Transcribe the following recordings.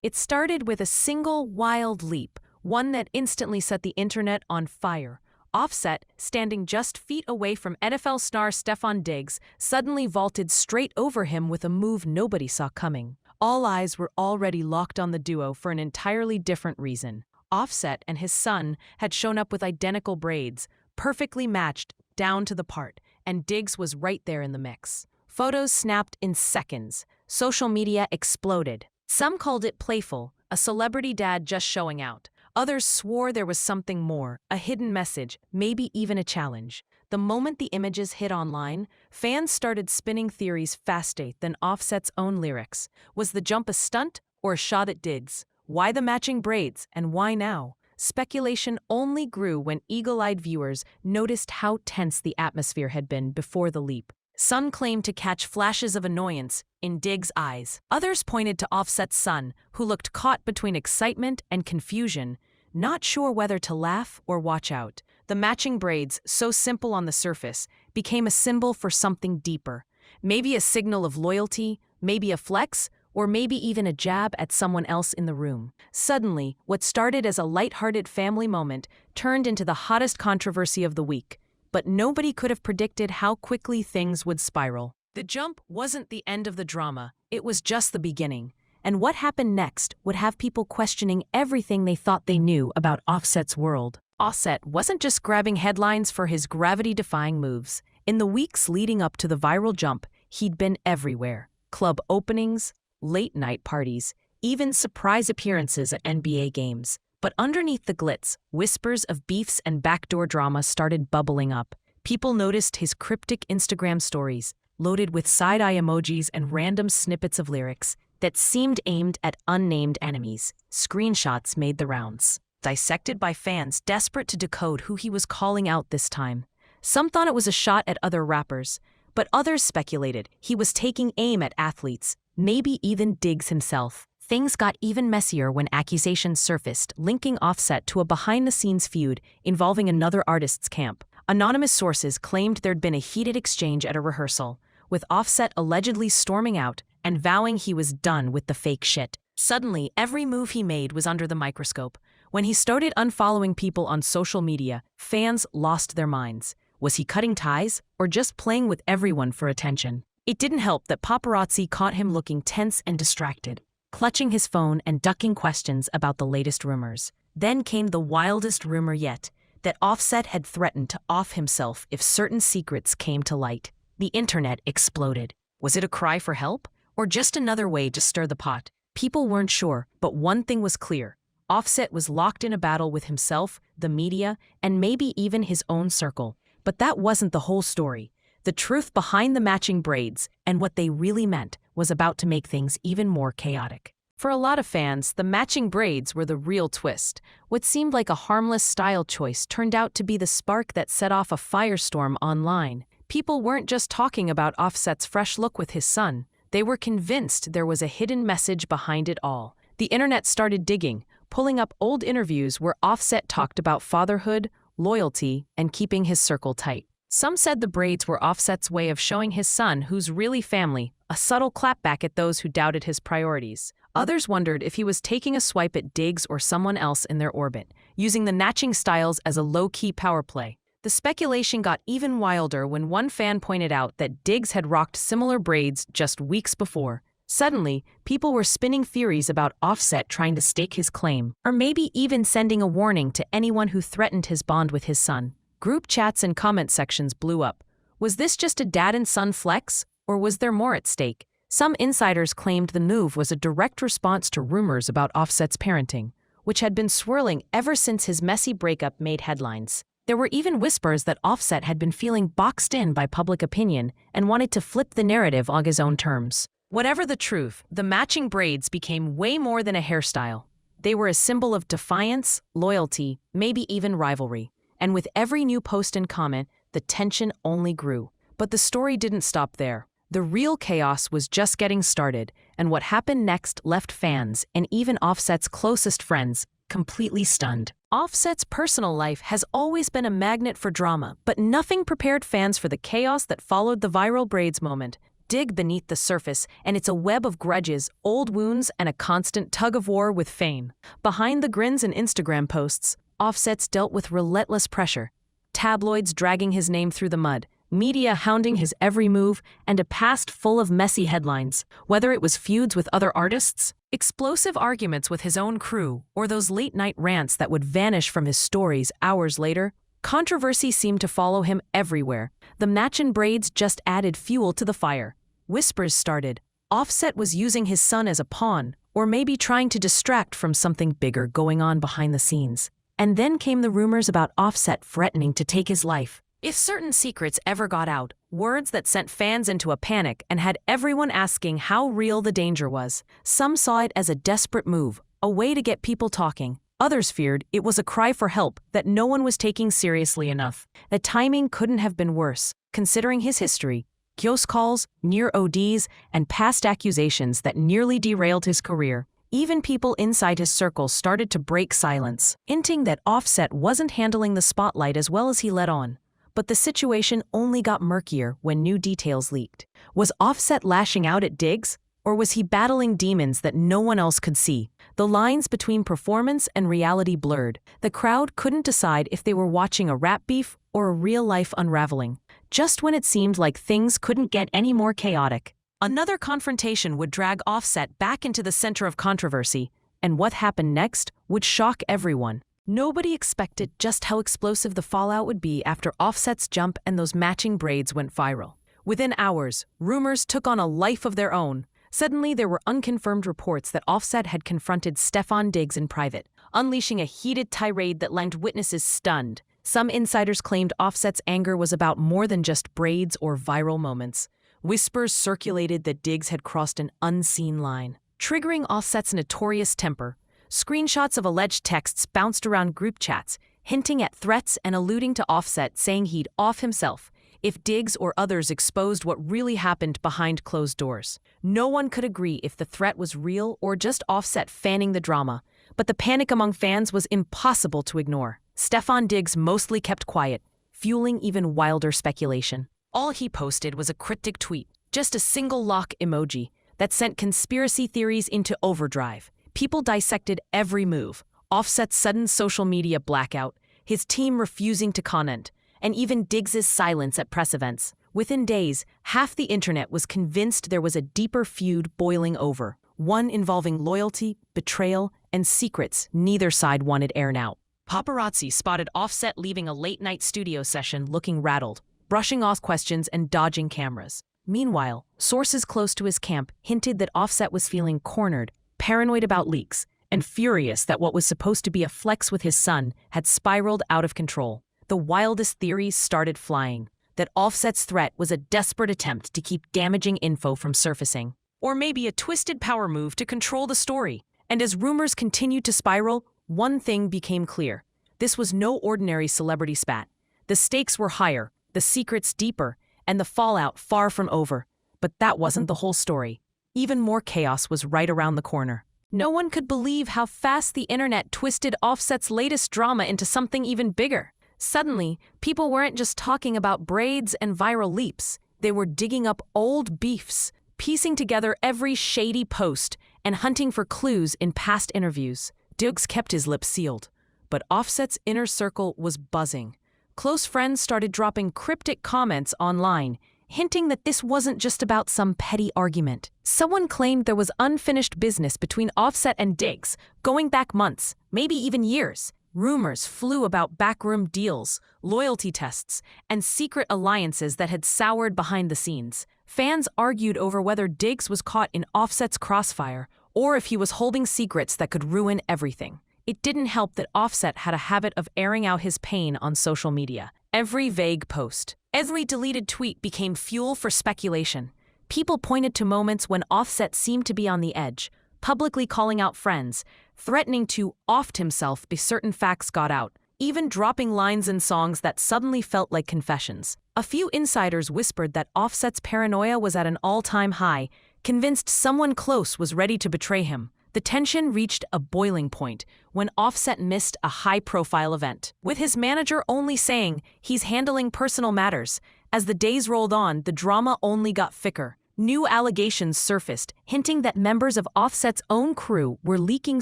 It started with a single wild leap, one that instantly set the internet on fire. Offset, standing just feet away from NFL star Stefon Diggs, suddenly vaulted straight over him with a move nobody saw coming. All eyes were already locked on the duo for an entirely different reason. Offset and his son had shown up with identical braids, perfectly matched down to the part, and Diggs was right there in the mix. Photos snapped in seconds. Social media exploded. Some called it playful, a celebrity dad just showing out. Others swore there was something more, a hidden message, maybe even a challenge. The moment the images hit online, fans started spinning theories faster than Offset's own lyrics. Was the jump a stunt or a shot at Diggs? Why the matching braids, and why now? Speculation only grew when eagle-eyed viewers noticed how tense the atmosphere had been before the leap. Some claimed to catch flashes of annoyance in Diggs' eyes. Others pointed to Offset's son, who looked caught between excitement and confusion, not sure whether to laugh or watch out. The matching braids, so simple on the surface, became a symbol for something deeper. Maybe a signal of loyalty, maybe a flex, or maybe even a jab at someone else in the room. Suddenly, what started as a lighthearted family moment turned into the hottest controversy of the week. But nobody could have predicted how quickly things would spiral. The jump wasn't the end of the drama, it was just the beginning. And what happened next would have people questioning everything they thought they knew about Offset's world. Offset wasn't just grabbing headlines for his gravity-defying moves. In the weeks leading up to the viral jump, he'd been everywhere. Club openings, late-night parties, even surprise appearances at NBA games. But underneath the glitz, whispers of beefs and backdoor drama started bubbling up. People noticed his cryptic Instagram stories, loaded with side-eye emojis and random snippets of lyrics that seemed aimed at unnamed enemies. Screenshots made the rounds, dissected by fans desperate to decode who he was calling out this time. Some thought it was a shot at other rappers, but others speculated he was taking aim at athletes, maybe even Diggs himself. Things got even messier when accusations surfaced linking Offset to a behind-the-scenes feud involving another artist's camp. Anonymous sources claimed there'd been a heated exchange at a rehearsal, with Offset allegedly storming out and vowing he was done with the fake shit. Suddenly, every move he made was under the microscope. When he started unfollowing people on social media, fans lost their minds. Was he cutting ties, or just playing with everyone for attention? It didn't help that paparazzi caught him looking tense and distracted, clutching his phone and ducking questions about the latest rumors. Then came the wildest rumor yet, that Offset had threatened to off himself if certain secrets came to light. The internet exploded. Was it a cry for help, or just another way to stir the pot? People weren't sure, but one thing was clear. Offset was locked in a battle with himself, the media, and maybe even his own circle. But that wasn't the whole story. The truth behind the matching braids and what they really meant was about to make things even more chaotic. For a lot of fans, the matching braids were the real twist. What seemed like a harmless style choice turned out to be the spark that set off a firestorm online. People weren't just talking about Offset's fresh look with his son. They were convinced there was a hidden message behind it all. The internet started digging, pulling up old interviews where Offset talked about fatherhood, loyalty, and keeping his circle tight. Some said the braids were Offset's way of showing his son who's really family, a subtle clapback at those who doubted his priorities. Others wondered if he was taking a swipe at Diggs or someone else in their orbit, using the matching styles as a low-key power play. The speculation got even wilder when one fan pointed out that Diggs had rocked similar braids just weeks before. Suddenly, people were spinning theories about Offset trying to stake his claim, or maybe even sending a warning to anyone who threatened his bond with his son. Group chats and comment sections blew up. Was this just a dad and son flex, or was there more at stake? Some insiders claimed the move was a direct response to rumors about Offset's parenting, which had been swirling ever since his messy breakup made headlines. There were even whispers that Offset had been feeling boxed in by public opinion and wanted to flip the narrative on his own terms. Whatever the truth, the matching braids became way more than a hairstyle. They were a symbol of defiance, loyalty, maybe even rivalry. And with every new post and comment, the tension only grew. But the story didn't stop there. The real chaos was just getting started, and what happened next left fans, and even Offset's closest friends, completely stunned. Offset's personal life has always been a magnet for drama, but nothing prepared fans for the chaos that followed the viral braids moment. dig beneath the surface, and it's a web of grudges, old wounds, and a constant tug-of-war with fame. Behind the grins and Instagram posts, Offset's dealt with relentless pressure. Tabloids dragging his name through the mud, media hounding his every move, and a past full of messy headlines. Whether it was feuds with other artists, explosive arguments with his own crew, or those late-night rants that would vanish from his stories hours later, controversy seemed to follow him everywhere. The match in Braids just added fuel to the fire. Whispers started. Offset was using his son as a pawn, or maybe trying to distract from something bigger going on behind the scenes. And then came the rumors about Offset threatening to take his life if certain secrets ever got out, words that sent fans into a panic and had everyone asking how real the danger was. Some saw it as a desperate move, a way to get people talking. Others feared it was a cry for help that no one was taking seriously enough. The timing couldn't have been worse, considering his history, close calls, near ODs, and past accusations that nearly derailed his career. Even people inside his circle started to break silence, hinting that Offset wasn't handling the spotlight as well as he let on. But the situation only got murkier when new details leaked. Was Offset lashing out at Diggs, or was he battling demons that no one else could see? The lines between performance and reality blurred. The crowd couldn't decide if they were watching a rap beef or a real-life unraveling. Just when it seemed like things couldn't get any more chaotic, another confrontation would drag Offset back into the center of controversy, and what happened next would shock everyone. Nobody expected just how explosive the fallout would be after Offset's jump and those matching braids went viral. Within hours, rumors took on a life of their own. Suddenly, there were unconfirmed reports that Offset had confronted Stefon Diggs in private, unleashing a heated tirade that left witnesses stunned. Some insiders claimed Offset's anger was about more than just braids or viral moments. Whispers circulated that Diggs had crossed an unseen line, triggering Offset's notorious temper. Screenshots of alleged texts bounced around group chats, hinting at threats and alluding to Offset saying he'd off himself if Diggs or others exposed what really happened behind closed doors. No one could agree if the threat was real or just Offset fanning the drama, but the panic among fans was impossible to ignore. Stefan Diggs mostly kept quiet, fueling even wilder speculation. All he posted was a cryptic tweet, just a single lock emoji, that sent conspiracy theories into overdrive. People dissected every move, Offset's sudden social media blackout, his team refusing to comment, and even Diggs' silence at press events. Within days, half the internet was convinced there was a deeper feud boiling over, one involving loyalty, betrayal, and secrets neither side wanted aired out. Paparazzi spotted Offset leaving a late-night studio session looking rattled, brushing off questions and dodging cameras. Meanwhile, sources close to his camp hinted that Offset was feeling cornered, paranoid about leaks, and furious that what was supposed to be a flex with his son had spiraled out of control. The wildest theories started flying, that Offset's threat was a desperate attempt to keep damaging info from surfacing, or maybe a twisted power move to control the story. And as rumors continued to spiral, one thing became clear. This was no ordinary celebrity spat. The stakes were higher, the secrets deeper, and the fallout far from over. But that wasn't the whole story. Even more chaos was right around the corner. No one could believe how fast the internet twisted Offset's latest drama into something even bigger. Suddenly, people weren't just talking about braids and viral leaps. They were digging up old beefs, piecing together every shady post, and hunting for clues in past interviews. Diggs kept his lips sealed, but Offset's inner circle was buzzing. Close friends started dropping cryptic comments online, hinting that this wasn't just about some petty argument. Someone claimed there was unfinished business between Offset and Diggs, going back months, maybe even years. Rumors flew about backroom deals, loyalty tests, and secret alliances that had soured behind the scenes. Fans argued over whether Diggs was caught in Offset's crossfire, or if he was holding secrets that could ruin everything. It didn't help that Offset had a habit of airing out his pain on social media. Every vague post, every deleted tweet became fuel for speculation. People pointed to moments when Offset seemed to be on the edge, publicly calling out friends, threatening to off himself if certain facts got out, even dropping lines in songs that suddenly felt like confessions. A few insiders whispered that Offset's paranoia was at an all-time high, convinced someone close was ready to betray him. The tension reached a boiling point when Offset missed a high-profile event, with his manager only saying he's handling personal matters. As the days rolled on, the drama only got thicker. New allegations surfaced, hinting that members of Offset's own crew were leaking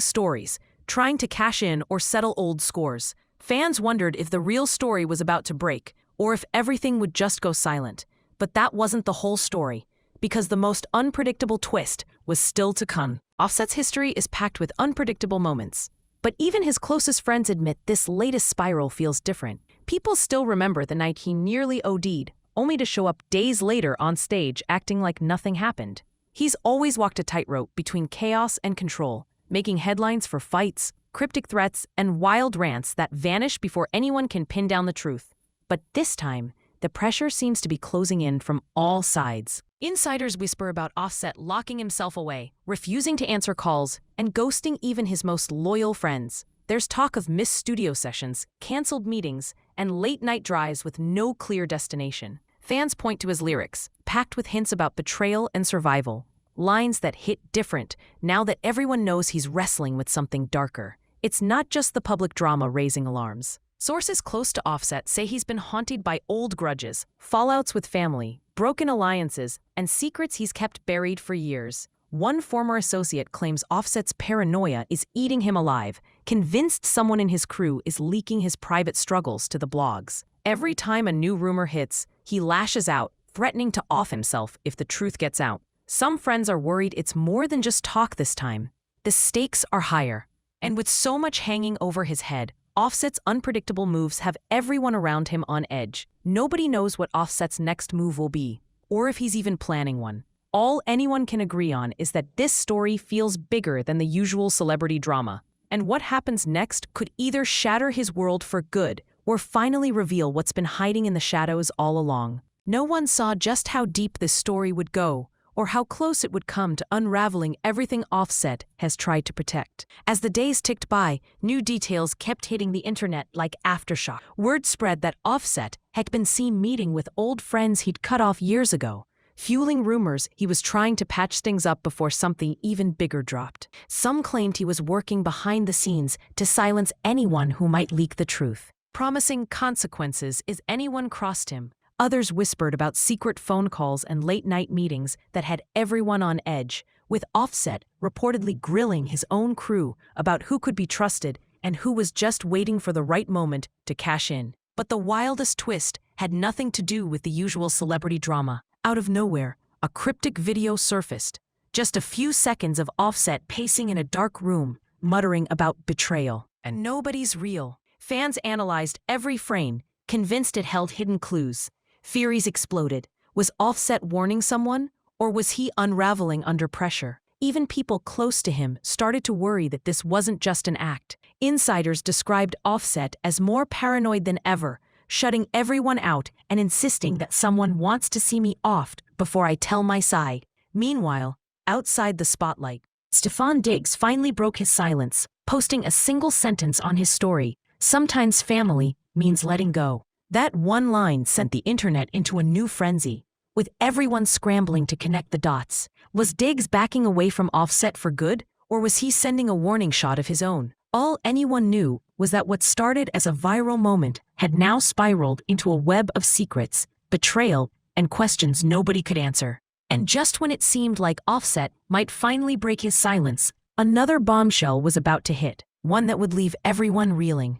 stories, trying to cash in or settle old scores. Fans wondered if the real story was about to break, or if everything would just go silent. But that wasn't the whole story, because the most unpredictable twist was still to come. Offset's history is packed with unpredictable moments. But even his closest friends admit this latest spiral feels different. People still remember the night he nearly OD'd, only to show up days later on stage acting like nothing happened. He's always walked a tightrope between chaos and control, making headlines for fights, cryptic threats, and wild rants that vanish before anyone can pin down the truth. But this time, the pressure seems to be closing in from all sides. Insiders whisper about Offset locking himself away, refusing to answer calls, and ghosting even his most loyal friends. There's talk of missed studio sessions, canceled meetings, and late-night drives with no clear destination. Fans point to his lyrics, packed with hints about betrayal and survival, lines that hit different now that everyone knows he's wrestling with something darker. It's not just the public drama raising alarms. Sources close to Offset say he's been haunted by old grudges, fallouts with family, broken alliances, and secrets he's kept buried for years. One former associate claims Offset's paranoia is eating him alive, convinced someone in his crew is leaking his private struggles to the blogs. Every time a new rumor hits, he lashes out, threatening to off himself if the truth gets out. Some friends are worried it's more than just talk this time. The stakes are higher. And with so much hanging over his head, Offset's unpredictable moves have everyone around him on edge. Nobody knows what Offset's next move will be, or if he's even planning one. All anyone can agree on is that this story feels bigger than the usual celebrity drama. And what happens next could either shatter his world for good or finally reveal what's been hiding in the shadows all along. No one saw just how deep this story would go, or how close it would come to unraveling everything Offset has tried to protect. As the days ticked by, new details kept hitting the internet like aftershock. Word spread that Offset had been seen meeting with old friends he'd cut off years ago, fueling rumors he was trying to patch things up before something even bigger dropped. Some claimed he was working behind the scenes to silence anyone who might leak the truth, promising consequences if anyone crossed him. Others whispered about secret phone calls and late-night meetings that had everyone on edge, with Offset reportedly grilling his own crew about who could be trusted and who was just waiting for the right moment to cash in. But the wildest twist had nothing to do with the usual celebrity drama. Out of nowhere, a cryptic video surfaced. Just a few seconds of Offset pacing in a dark room, muttering about betrayal. And nobody's real. Fans analyzed every frame, convinced it held hidden clues. Theories exploded. Was Offset warning someone, or was he unraveling under pressure? Even people close to him started to worry that this wasn't just an act. Insiders described Offset as more paranoid than ever, shutting everyone out and insisting that someone wants to see me off before I tell my side. Meanwhile, outside the spotlight, Stefon Diggs finally broke his silence, posting a single sentence on his story: "Sometimes family means letting go." That one line sent the internet into a new frenzy, with everyone scrambling to connect the dots. Was Diggs backing away from Offset for good, or was he sending a warning shot of his own? All anyone knew was that what started as a viral moment had now spiraled into a web of secrets, betrayal, and questions nobody could answer. And just when it seemed like Offset might finally break his silence, another bombshell was about to hit, one that would leave everyone reeling.